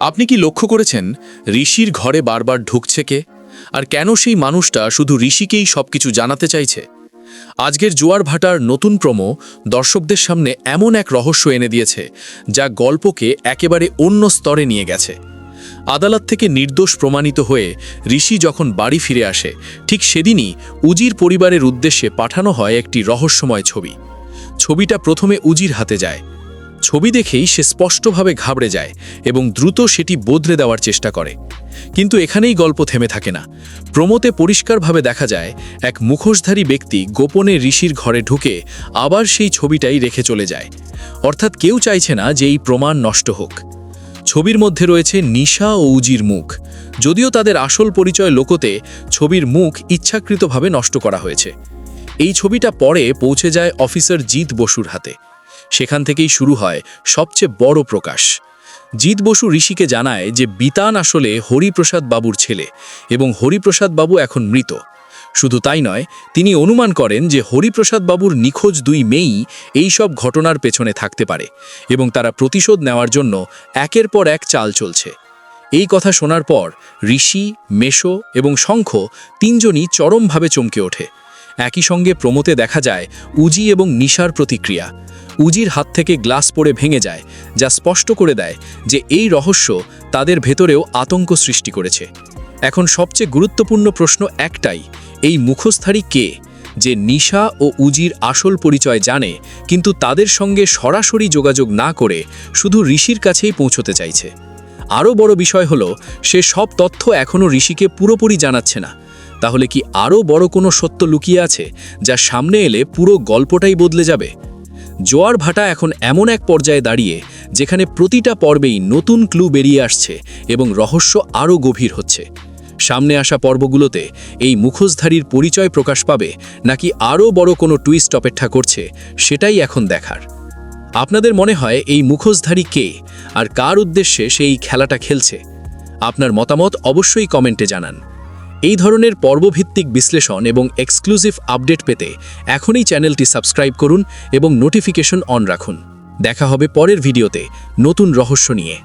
আপনি কি লক্ষ্য করেছেন ঋষির ঘরে বারবার ঢুকছে কে? আর কেন সেই মানুষটা শুধু ঋষিকেই সবকিছু জানাতে চাইছে? আজকের জোয়ার ভাটার নতুন প্রোমো দর্শকদের সামনে এমন এক রহস্য এনে দিয়েছে যা গল্পকে একেবারে অন্য স্তরে নিয়ে গেছে। আদালত থেকে নির্দোষ প্রমাণিত হয়ে ঋষি যখন বাড়ি ফিরে আসে, ঠিক সেদিনই উজির পরিবারের উদ্দেশ্যে পাঠানো হয় একটি রহস্যময় ছবি। ছবিটা প্রথমে উজির হাতে যায়। ছবি দেখেই সে স্পষ্টভাবে ঘাবড়ে যায় এবং দ্রুত সেটি বদলে দেওয়ার চেষ্টা করে। কিন্তু এখানেই গল্প থেমে থাকে না। প্রমোতে পরিষ্কারভাবে দেখা যায় এক মুখোশধারী ব্যক্তি গোপনে ঋষির ঘরে ঢুকে আবার সেই ছবিটাই রেখে চলে যায়। অর্থাৎ কেউ চাইছে না যে এই প্রমাণ নষ্ট হোক। ছবির মধ্যে রয়েছে নিশা ও উজির মুখ, যদিও তাদের আসল পরিচয় লোকোতে ছবির মুখ ইচ্ছাকৃতভাবে নষ্ট করা হয়েছে। এই ছবিটা পরে পৌঁছে যায় অফিসার জিৎ বসুর হাতে। সেখান থেকেই শুরু হয় সবচেয়ে বড় প্রকাশ। জিৎ বসু ঋষিকে জানায় যে বিতান আসলে হরিপ্রসাদ বাবুর ছেলে এবং হরিপ্রসাদ বাবু এখন মৃত। শুধু তাই নয়, তিনি অনুমান করেন যে হরিপ্রসাদ বাবুর নিখোঁজ দুই মেয়েই এই সব ঘটনার পেছনে থাকতে পারে এবং তারা প্রতিশোধ নেওয়ার জন্য একের পর এক চাল চলছে। এই কথা শোনার পর ঋষি, মেশো এবং শঙ্খ তিনজনই চরমভাবে চমকে ওঠে। একই সঙ্গে প্রমোতে দেখা যায় উজি এবং নিশার প্রতিক্রিয়া। উজির হাত থেকে গ্লাস পড়ে ভেঙে যায়, যা স্পষ্ট করে দেয় যে এই রহস্য তাদের ভেতরেও আতঙ্ক সৃষ্টি করেছে। এখন সবচেয়ে গুরুত্বপূর্ণ প্রশ্ন একটাই, এই মুখোশধারী কে, যে নিশা ও উজির আসল পরিচয় জানে কিন্তু তাদের সঙ্গে সরাসরি যোগাযোগ না করে শুধু ঋষির কাছেই পৌঁছতে চাইছে? আরও বড় বিষয় হলো, সে সব তথ্য এখনও ঋষিকে পুরোপুরি জানাচ্ছে না। তাহলে কি আরও বড় কোনো সত্য লুকিয়ে আছে যা সামনে এলে পুরো গল্পটাই বদলে যাবে? জোয়ার ভাটা এখন এমন এক পর্যায়ে দাঁড়িয়ে যেখানে প্রতিটা পর্বেই নতুন ক্লু বেরিয়ে আসছে এবং রহস্য আরও গভীর হচ্ছে। সামনে আসা পর্বগুলোতে এই মুখোশধারীর পরিচয় প্রকাশ পাবে নাকি আরও বড় কোনো টুইস্ট অপেক্ষা করছে, সেটাই এখন দেখার। আপনাদের মনে হয় এই মুখোশধারী কে আর কার উদ্দেশ্যে সেই খেলাটা খেলছে? আপনার মতামত অবশ্যই কমেন্টে জানান। এই ধরনের পর্বভিত্তিক বিশ্লেষণ এবং এক্সক্লুসিভ আপডেট পেতে এখনই চ্যানেলটি সাবস্ক্রাইব করুন এবং নোটিফিকেশন অন রাখুন। দেখা হবে পরের ভিডিওতে নতুন রহস্য নিয়ে।